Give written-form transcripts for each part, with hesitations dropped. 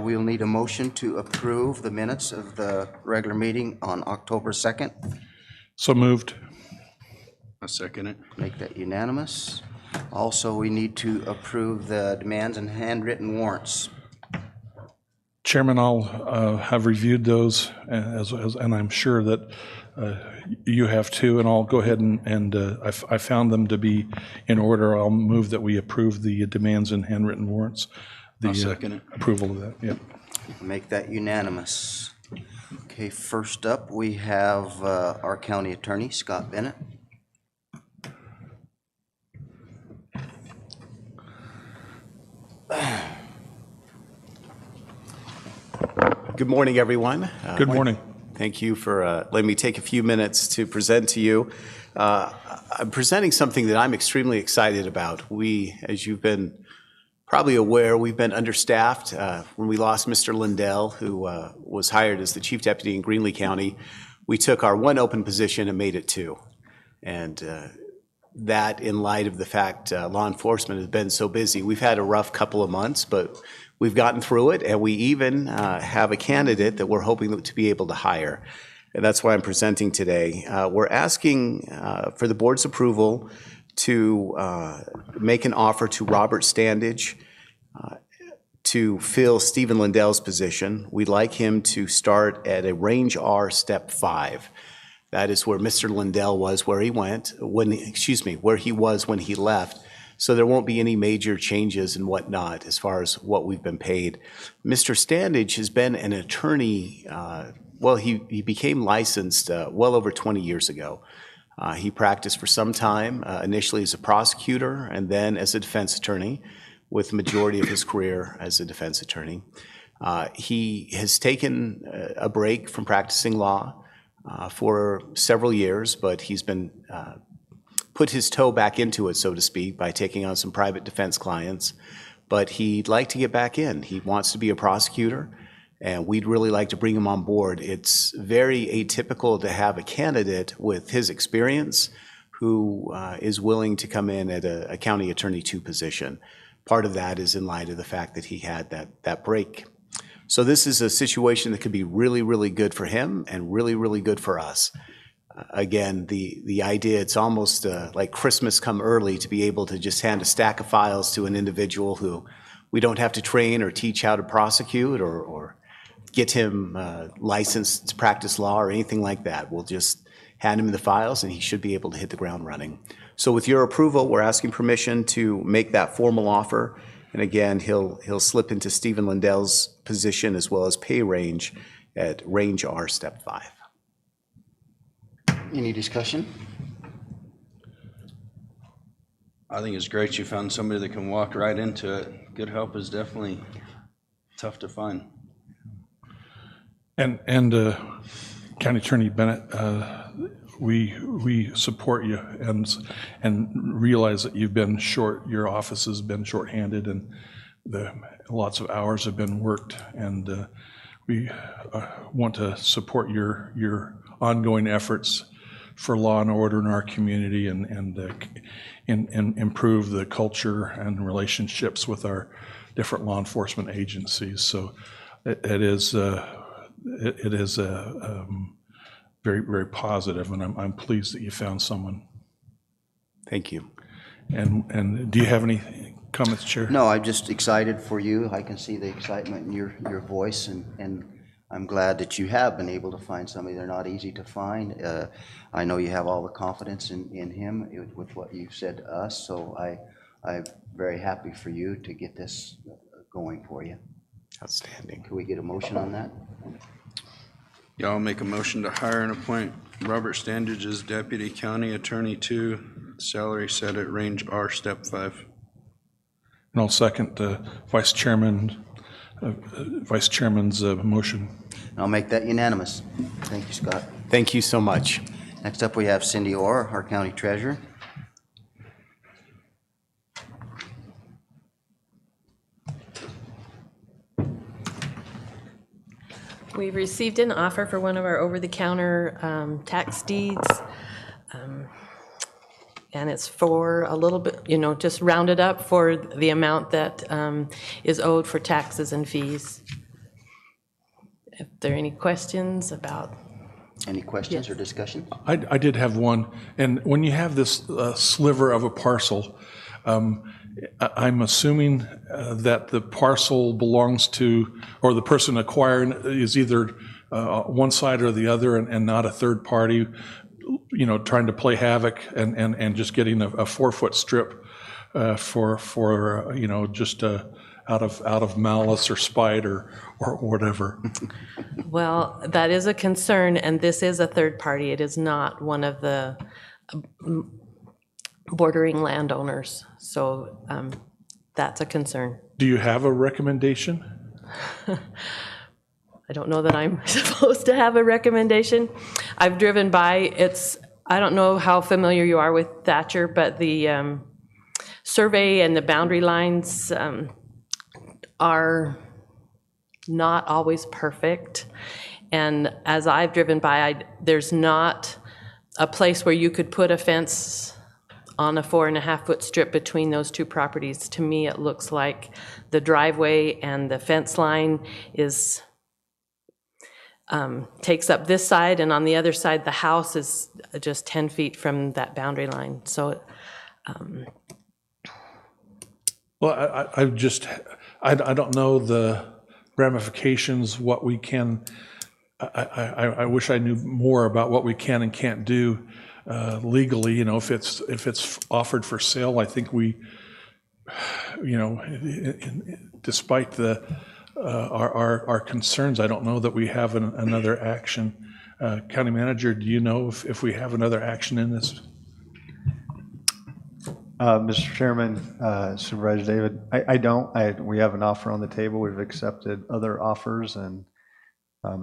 We'll need a motion to approve the minutes of the regular meeting on October 2nd. So moved. I'll second it. Make that unanimous. Also, we need to approve the demands and handwritten warrants. Chairman, I'll have reviewed those, and I'm sure that you have too, and I'll go ahead and I found them to be in order. I'll move that we approve the demands and handwritten warrants. I'll second it. Approval of that, yeah. Make that unanimous. Okay, first up, we have our county attorney, Scott Bennett. Good morning, everyone. Good morning. Thank you for letting me take a few minutes to present to you. I'm presenting something that I'm extremely excited about. We, as you've been probably aware, we've been understaffed. When we lost Mr. Lindell, who was hired as the Chief Deputy in Greenlee County, we took our one open position and made it two. And that in light of the fact law enforcement has been so busy. We've had a rough couple of months, but we've gotten through it, and we even have a candidate that we're hoping to be able to hire. And that's why I'm presenting today. We're asking for the board's approval to make an offer to Robert Standage to fill Stephen Lindell's position. We'd like him to start at a Range R Step 5. That is where Mr. Lindell was, where he went, where he was when he left. So there won't be any major changes and whatnot as far as what we've been paid. Mr. Standage has been an attorney, he became licensed well over 20 years ago. He practiced for some time, initially as a prosecutor and then as a defense attorney, with the majority of his career as a defense attorney. He has taken a break from practicing law for several years, but he's been put his toe back into it, so to speak, by taking on some private defense clients. But he'd like to get back in. He wants to be a prosecutor, and we'd really like to bring him on board. It's very atypical to have a candidate with his experience who is willing to come in at a county attorney 2 position. Part of that is in light of the fact that he had that break. So this is a situation that could be really, really good for him and really, really good for us. Again, the idea, it's almost like Christmas come early to be able to just hand a stack of files to an individual who we don't have to train or teach how to prosecute or get him licensed to practice law or anything like that. We'll just hand him the files and he should be able to hit the ground running. So with your approval, we're asking permission to make that formal offer. And again, he'll slip into Stephen Lindell's position as well as pay range at Range R Step 5. Any discussion? I think it's great you found somebody that can walk right into it. Good help is definitely tough to find. And County Attorney Bennett, we support you and realize that you've been short, your office has been shorthanded, and lots of hours have been worked, and we want to support your ongoing efforts for law and order in our community and improve the culture and relationships with our different law enforcement agencies. So it is very, very positive, and I'm pleased that you found someone. Thank you. And do you have any comments, Chair? No, I'm just excited for you. I can see the excitement in your voice, and I'm glad that you have been able to find somebody. They're not easy to find. I know you have all the confidence in him with what you've said to us, so I'm very happy for you to get this going for you. Outstanding. Can we get a motion on that? Yeah, I'll make a motion to hire and appoint Robert Standage as Deputy County Attorney 2, salary set at Range R Step 5. And I'll second Vice Chairman's motion. I'll make that unanimous. Thank you, Scott. Thank you so much. Next up, we have Cindy Orr, our County Treasurer. We've received an offer for one of our over-the-counter tax deeds. And it's for a little bit, just rounded up for the amount that is owed for taxes and fees. If there are any questions about, Any questions or Yes. discussion? I did have one, and when you have this sliver of a parcel, I'm assuming that the parcel belongs to, or the person acquiring is either one side or the other and not a third party, trying to play havoc and just getting a 4-foot strip for just out of malice or spite or whatever. well, that is a concern, and this is a third party. It is not one of the bordering landowners, so that's a concern. Do you have a recommendation? I don't know that I'm supposed to have a recommendation. I've driven by, I don't know how familiar you are with Thatcher, but the survey and the boundary lines are not always perfect. And as I've driven by, there's not a place where you could put a fence on a 4.5-foot strip between those two properties. To me, it looks like the driveway and the fence line takes up this side, and on the other side, the house is just 10 feet from that boundary line. So, Well, I don't know the ramifications, what we can, I wish I knew more about what we can and can't do legally. If it's offered for sale, I think we, despite our concerns, I don't know that we have another action. County Manager, do you know if we have another action in this? Mr. Chairman, Supervisor David, I don't. We have an offer on the table. We've accepted other offers, and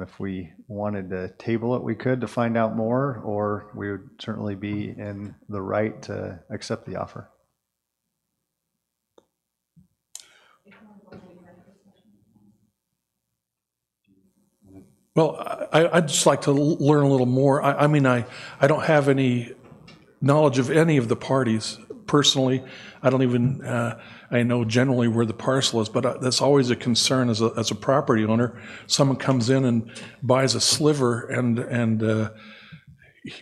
if we wanted to table it, we could to find out more, or we would certainly be in the right to accept the offer. Well, I'd just like to learn a little more. I mean, I don't have any knowledge of any of the parties personally. I don't even, I know generally where the parcel is, but that's always a concern as a property owner. Someone comes in and buys a sliver and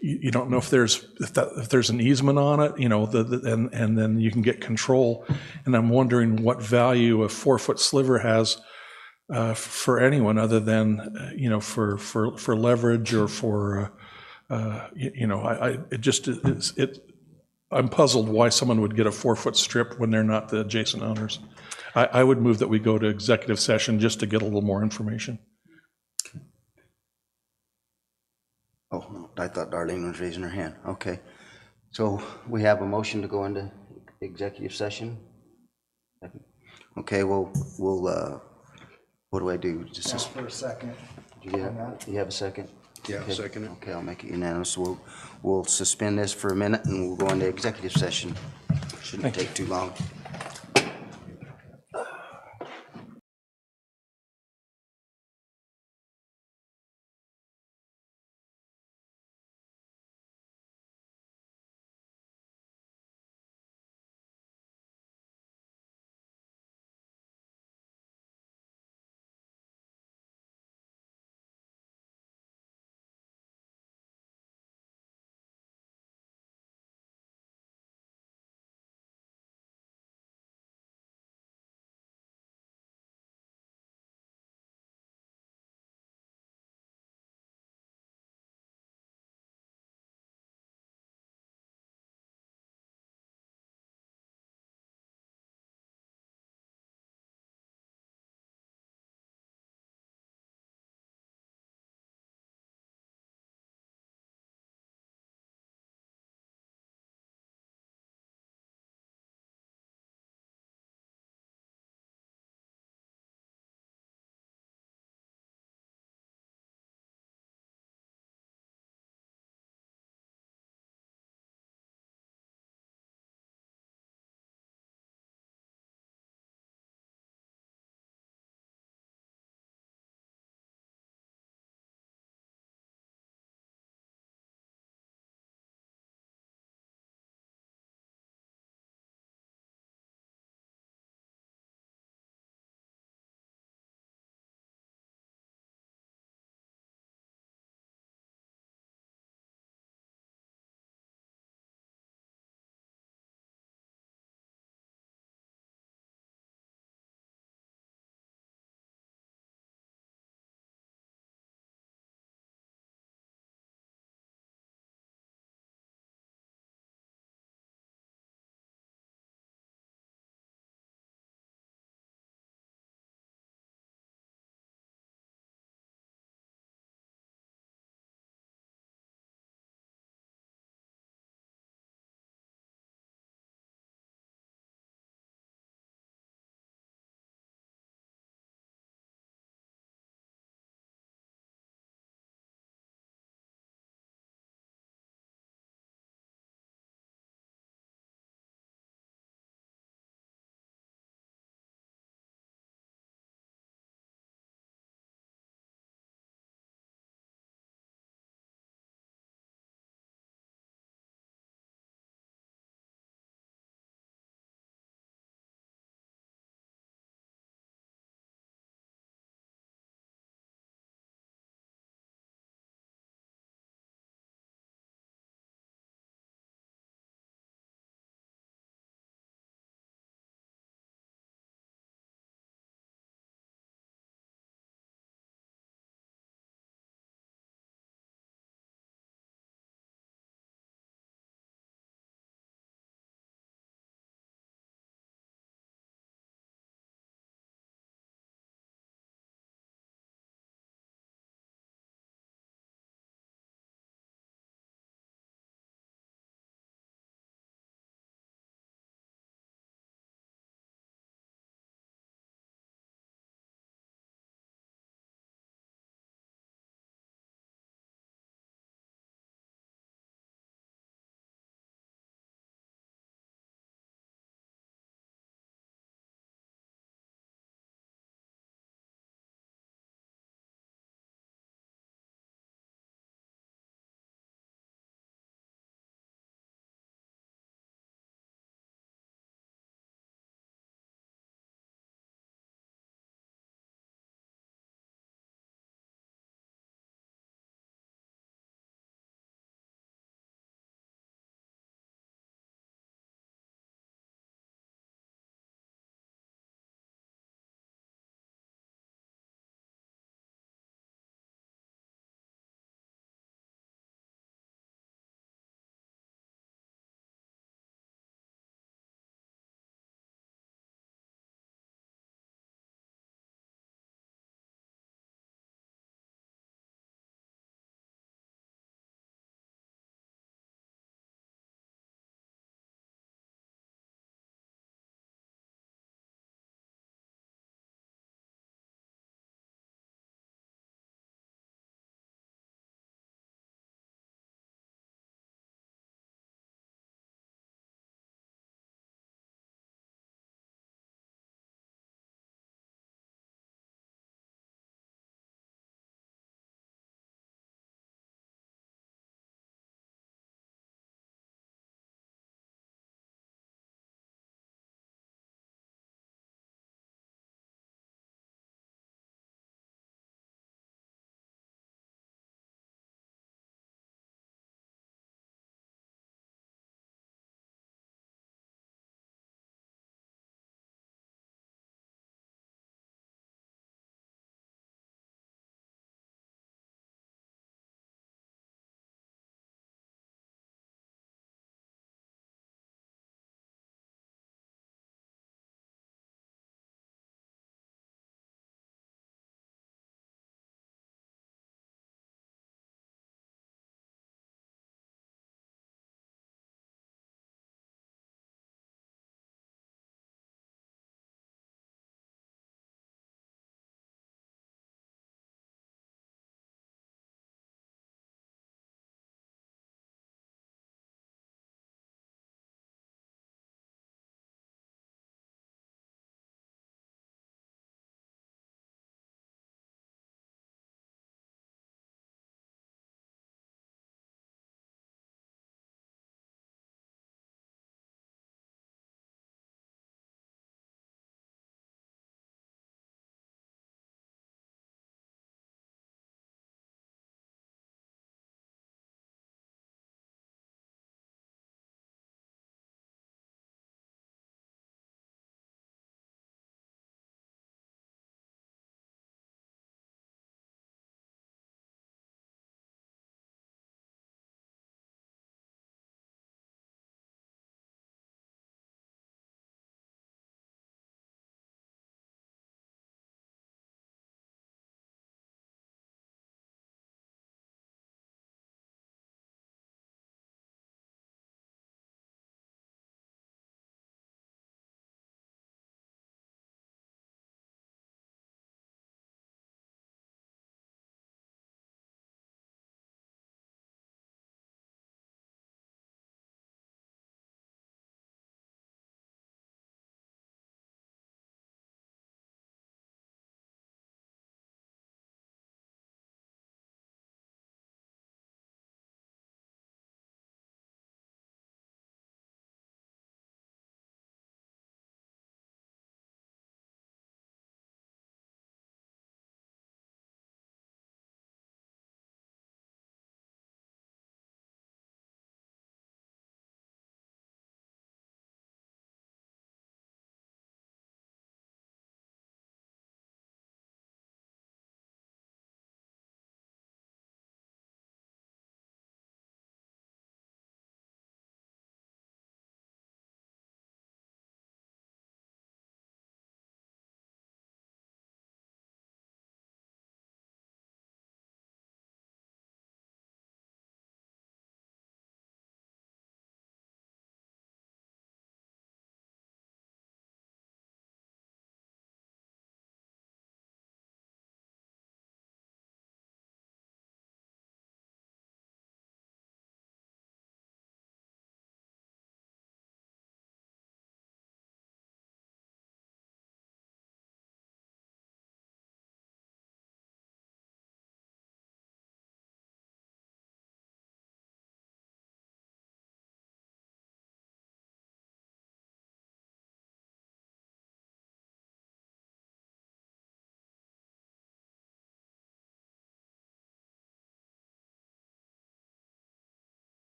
you don't know if there's an easement on it, and then you can get control. And I'm wondering what value a 4-foot sliver has for anyone other than, for leverage or for, I'm puzzled why someone would get a 4-foot strip when they're not the adjacent owners. I would move that we go to executive session just to get a little more information. Oh, no, I thought Darlene was raising her hand. Okay. So we have a motion to go into executive session. Okay, we'll what do I do? Just For a second. you have a second? Yeah, Okay. second it. Okay, I'll make it unanimous. We'll suspend this for a minute and we'll go into executive session. Shouldn't take too long.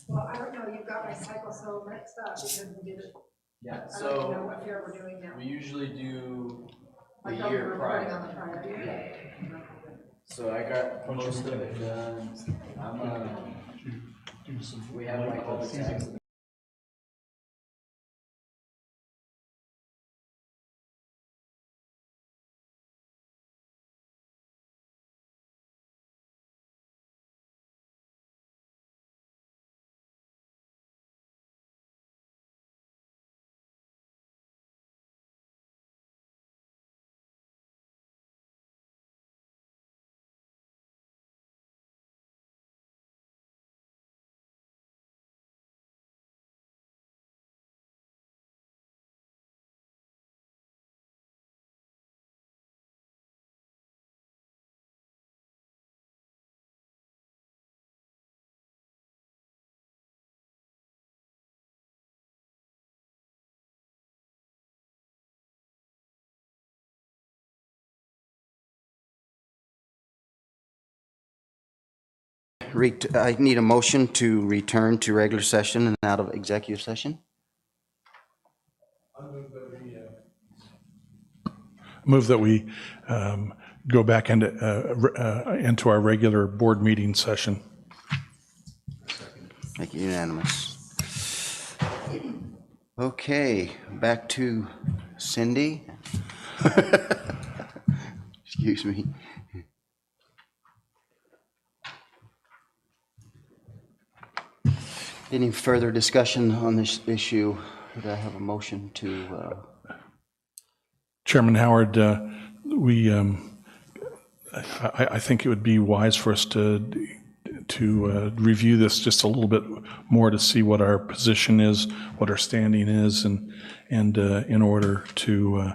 Well, I don't know, you've got my cycle so mixed up because we did it, Yeah, I don't even know so what year we're doing now. we usually do the I thought we year were recording prior. on the prior year. So I got most of it done. We have like all the tags. I need a motion to return to regular session and out of executive session. Move that we go back into our regular board meeting session. Make it unanimous. Okay, back to Cindy. Excuse me. Any further discussion on this issue? Could I have a motion to, Chairman Howard, I think it would be wise for us to review this just a little bit more to see what our position is, what our standing is, and in order to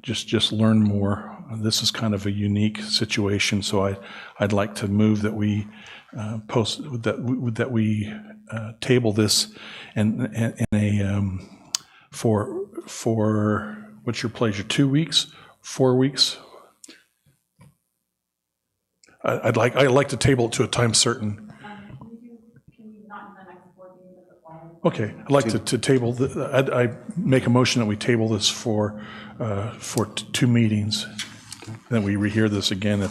just learn more. This is kind of a unique situation, so I'd like to move that we table this for what's your pleasure? 2 weeks, 4 weeks? I'd like to table it to a time certain. Okay, I'd like to table. I make a motion that we table this for 2 meetings. Then we rehear this again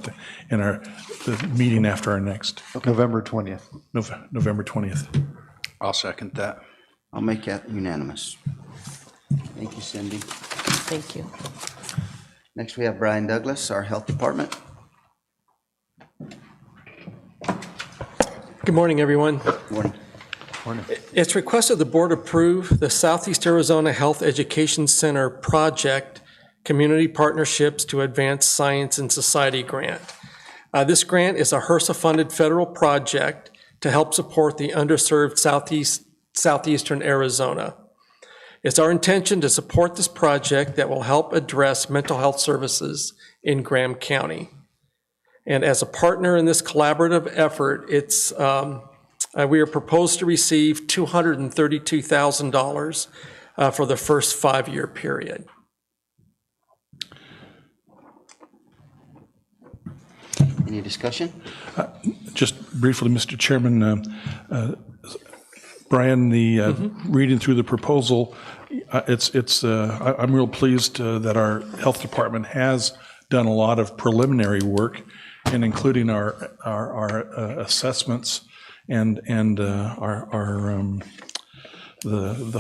in the meeting after our next November 20th. November 20th. I'll second that. I'll make that unanimous. Thank you, Cindy. Thank you. Next, we have Brian Douglas, our Health Department. Good morning, everyone. Morning. It's requested the board approve the Southeast Arizona Health Education Center Project Community Partnerships to Advance Science and Society grant. This grant is a HRSA-funded federal project to help support the underserved southeastern Arizona. It's our intention to support this project that will help address mental health services in Graham County. And as a partner in this collaborative effort, we are proposed to receive $232,000 for the first 5-year period. Any discussion? Just briefly, Mr. Chairman, Brian, reading through the proposal, I'm real pleased that our health department has done a lot of preliminary work, and including our assessments and the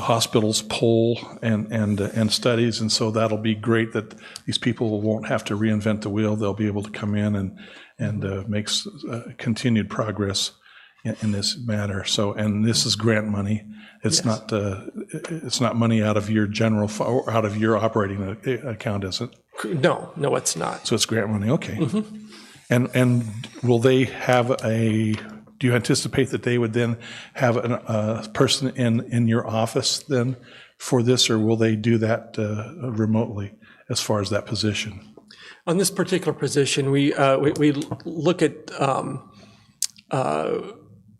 hospital's poll and studies, and so that'll be great that these people won't have to reinvent the wheel. They'll be able to come in and make continued progress in this matter. So, and this is grant money. It's not money out of your or out of your operating account, is it? No, it's not. So it's grant money. Okay. Mm-hmm. And will they have do you anticipate that they would then have a person in your office then for this, or will they do that remotely as far as that position? On this particular position, we look at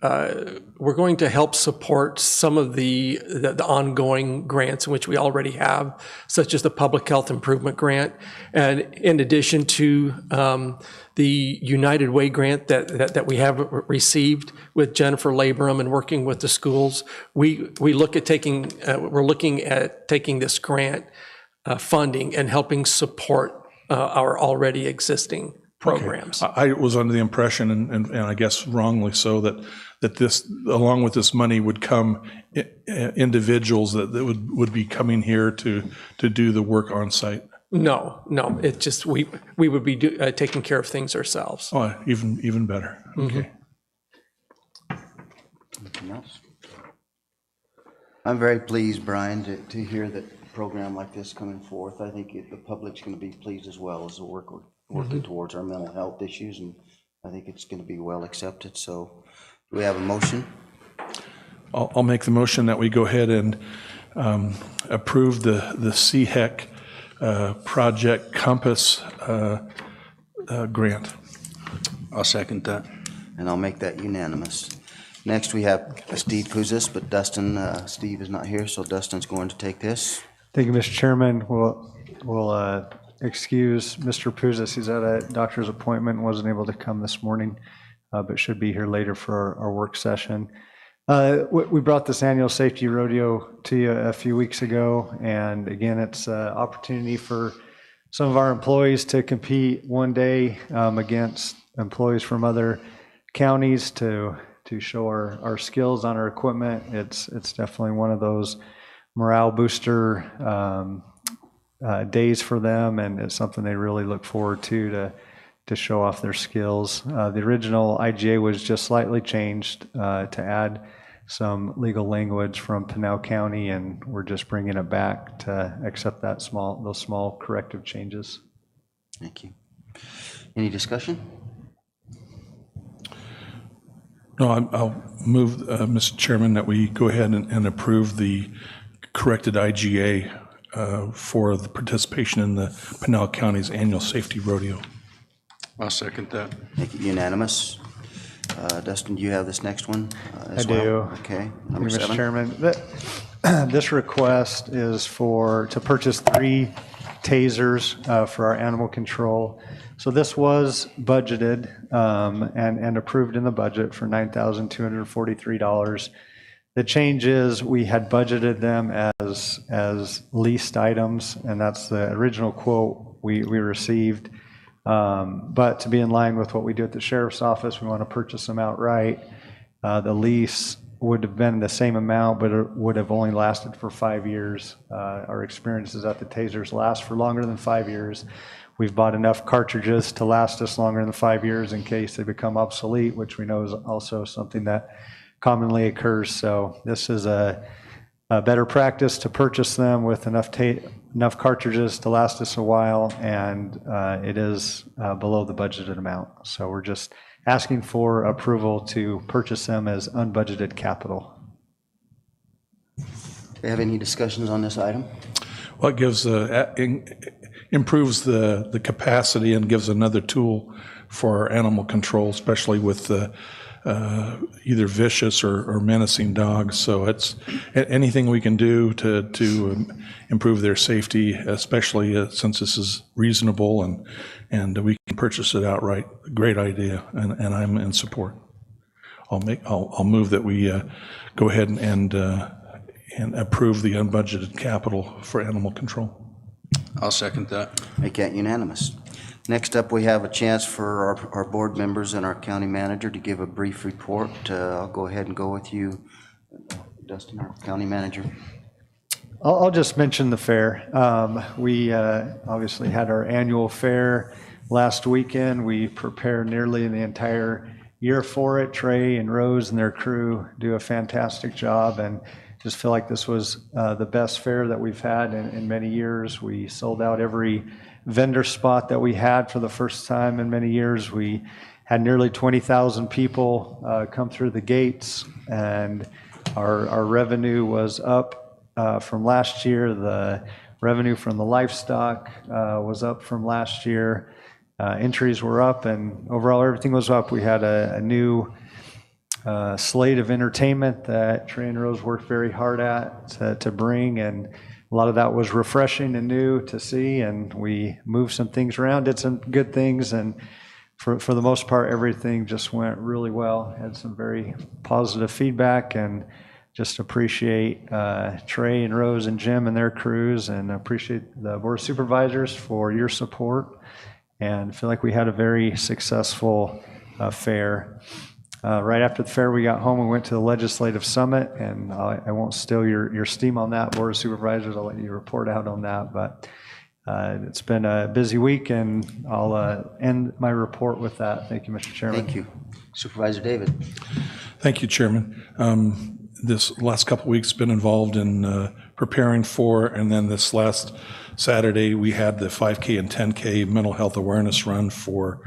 we're going to help support some of the ongoing grants in which we already have, such as the Public Health Improvement Grant. And in addition to the United Way grant that we have received with Jennifer Labram and working with the schools, we're looking at taking this grant funding and helping support our already existing programs. I was under the impression, and I guess wrongly so, that this, along with this money, would come individuals that would be coming here to do the work on site. No, it's just, we would be taking care of things ourselves. Oh, even better. Okay. Anything else? I'm very pleased, Brian, to hear that a program like this coming forth. I think the public's going to be pleased as well as the work we're working towards our mental health issues, and I think it's going to be well accepted. So do we have a motion? I'll make the motion that we go ahead and approve the CHEC Project Compass grant. I'll second that. And I'll make that unanimous. Next, we have Steve Puzis, but Steve is not here, so Dustin's going to take this. Thank you, Mr. Chairman. We'll excuse Mr. Puzis. He's at a doctor's appointment, wasn't able to come this morning, but should be here later for our work session. We brought this annual safety rodeo to you a few weeks ago, and again, it's an opportunity for some of our employees to compete one day against employees from other counties to show our skills on our equipment. It's definitely one of those morale booster days for them, and it's something they really look forward to show off their skills. The original IGA was just slightly changed to add some legal language from Pinal County, and we're just bringing it back to accept those small corrective changes. Thank you. Any discussion? No, I'll move, Mr. Chairman, that we go ahead and approve the corrected IGA for the participation in the Pinal County's annual safety rodeo. I'll second that. Make it unanimous. Dustin, do you have this next one as I well? do. Okay. Thank Number you, Mr. 7. Chairman. This request is to purchase 3 tasers for our animal control. So this was budgeted and approved in the budget for $9,243. The change is we had budgeted them as leased items, and that's the original quote we received. But to be in line with what we do at the sheriff's office, we want to purchase them outright. The lease would have been the same amount, but it would have only lasted for 5 years. Our experience is that the tasers last for longer than 5 years. We've bought enough cartridges to last us longer than 5 years in case they become obsolete, which we know is also something that commonly occurs. So this is a better practice to purchase them with enough cartridges to last us a while, and it is below the budgeted amount. So we're just asking for approval to purchase them as unbudgeted capital. Do you have any discussions on this item? Well, it gives, improves the capacity and gives another tool for animal control, especially with either vicious or menacing dogs. So it's anything we can do to improve their safety, especially since this is reasonable and we can purchase it outright. Great idea, and I'm in support. I'll move that we go ahead and approve the unbudgeted capital for animal control. I'll second that. Make that unanimous. Next up, we have a chance for our board members and our county manager to give a brief report. I'll go ahead and go with you, Dustin, our county manager. I'll just mention the fair. We obviously had our annual fair last weekend. We prepare nearly the entire year for it. Trey and Rose and their crew do a fantastic job, and just feel like this was the best fair that we've had in many years. We sold out every vendor spot that we had for the first time in many years. We had nearly 20,000 people come through the gates, and our revenue was up from last year. The revenue from the livestock was up from last year. Entries were up, and overall everything was up. We had a new slate of entertainment that Trey and Rose worked very hard at to bring, and a lot of that was refreshing and new to see, and we moved some things around, did some good things, and for the most part, everything just went really well. Had some very positive feedback, and just appreciate Trey and Rose and Jim and their crews, and appreciate the Board of Supervisors for your support, and feel like we had a very successful fair. Right after the fair, we got home and went to the Legislative Summit, and I won't steal your steam on that, Board of Supervisors. I'll let you report out on that, but it's been a busy week, and I'll end my report with that. Thank you, Mr. Chairman. Thank you. Supervisor David. Thank you, Chairman. This last couple of weeks been involved in preparing for, and then this last Saturday, we had the 5K and 10K mental health awareness run for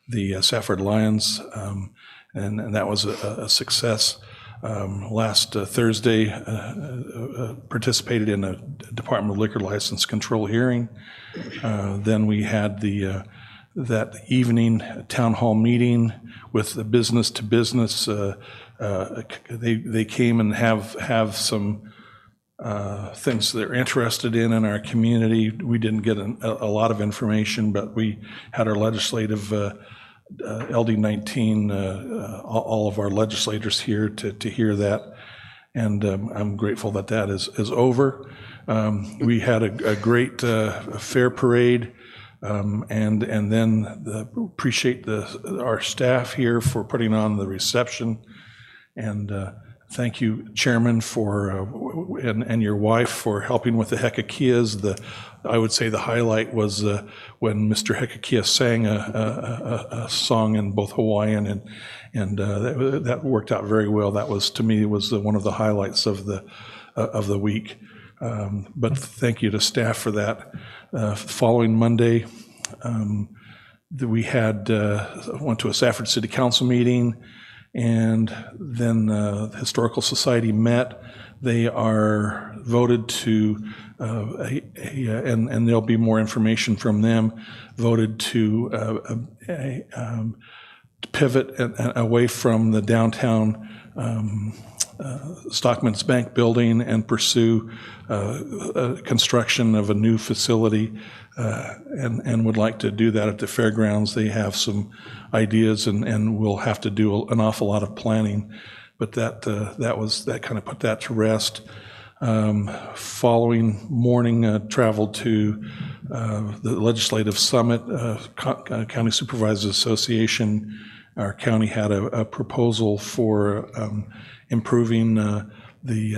the Safford Lions, and that was a success. Last Thursday, participated in a Department of Liquor License Control hearing. Then we had that evening town hall meeting with the business to business. They came and have some things they're interested in our community. We didn't get a lot of information, but we had our legislative LD19, all of our legislators here to hear that, and I'm grateful that that is over. We had a great fair parade, and then appreciate our staff here for putting on the reception, and thank you, Chairman, and your wife for helping with the Hecakias. I would say the highlight was when Mr. Hecakia sang a song in both Hawaiian, and that worked out very well. That was, to me, was one of the highlights of the week. But thank you to staff for that. Following Monday, we went to a Safford City Council meeting, and then the Historical Society met. They are voted to, and there'll be more information from them, voted to pivot away from the downtown Stockman's Bank building and pursue construction of a new facility, and would like to do that at the fairgrounds. They have some ideas, and we'll have to do an awful lot of planning, but that kind of put that to rest. Following morning, traveled to the Legislative Summit, County Supervisors Association. Our county had a proposal for improving the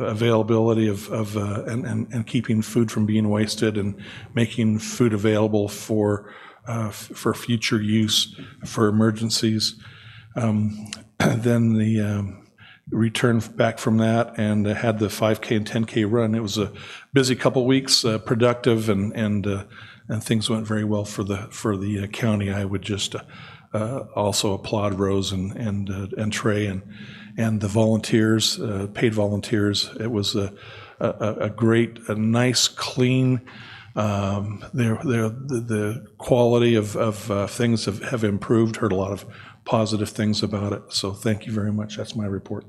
availability and keeping food from being wasted, and making food available for future use for emergencies. Then the returned back from that and had the 5K and 10K run. It was a busy couple weeks, productive, and things went very well for the county. I would just also applaud Rose and Trey and the volunteers, paid volunteers. It was a great, a nice, clean. The quality of things have improved. Heard a lot of positive things about it. So thank you very much. That's my report.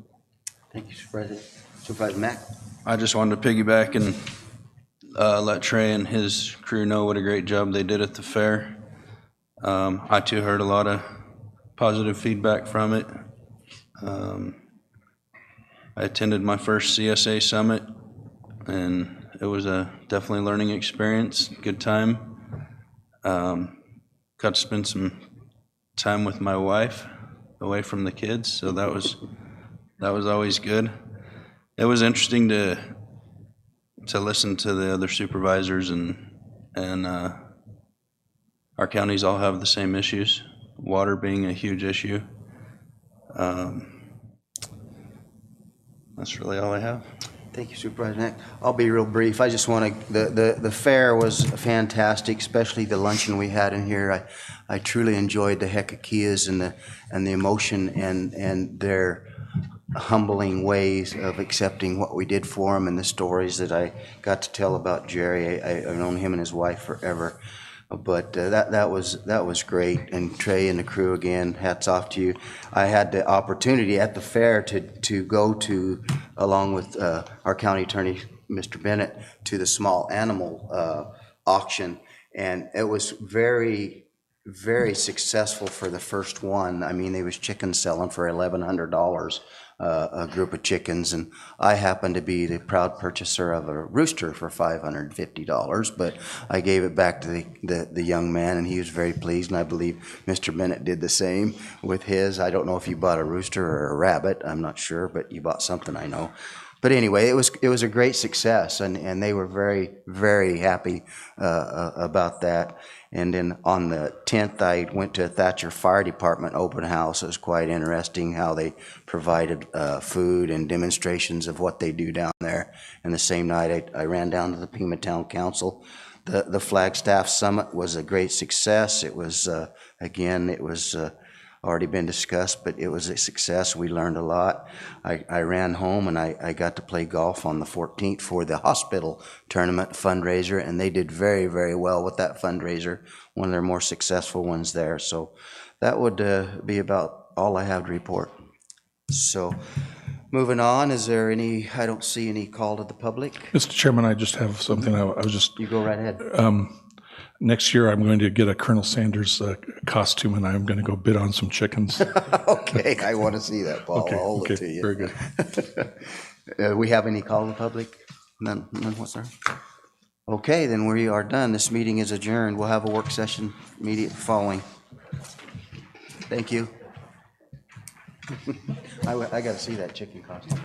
Thank you, Supervisor Mack. I just wanted to piggyback and let Trey and his crew know what a great job they did at the fair. I too heard a lot of positive feedback from it. I attended my first CSA summit, and it was a definitely learning experience, good time. Got to spend some time with my wife away from the kids, so that was always good. It was interesting to listen to the other supervisors, and our counties all have the same issues, water being a huge issue. That's really all I have. Thank you, Supervisor Mack. I'll be real brief. I just want to, the fair was fantastic, especially the luncheon we had in here. I truly enjoyed the Hecakias and the emotion and their humbling ways of accepting what we did for them, and the stories that I got to tell about Jerry. I've known him and his wife forever. But that was great. And Trey and the crew, again, hats off to you. I had the opportunity at the fair to go to, along with our county attorney, Mr. Bennett, to the small animal auction. And it was very, very successful for the first one. I mean, there was chickens selling for $1,100, a group of chickens, and I happened to be the proud purchaser of a rooster for $550, but I gave it back to the young man, and he was very pleased, and I believe Mr. Bennett did the same with his. I don't know if you bought a rooster or a rabbit, I'm not sure, but you bought something, I know. But anyway, it was a great success, and they were very, very happy about that. And then on the 10th, I went to a Thatcher Fire Department open house. It was quite interesting how they provided food and demonstrations of what they do down there. And the same night, I ran down to the Pima Town Council. The Flagstaff Summit was a great success. It was, again, it was already been discussed, but it was a success. We learned a lot. I ran home and I got to play golf on the 14th for the hospital tournament fundraiser, and they did very, very well with that fundraiser, one of their more successful ones there. So that would be about all I have to report. So moving on, is there any, I don't see any call to the public. Mr. Chairman, I just have something I was just, You go right ahead. next year I'm going to get a Colonel Sanders costume and I'm going to go bid on some chickens. Okay, I want to see that, Paul. Okay, I'll hold okay, it to you. very good. We have any call to the public? None, what's there? Okay, then we are done. This meeting is adjourned. We'll have a work session immediate following. Thank you. I got to see that chicken costume.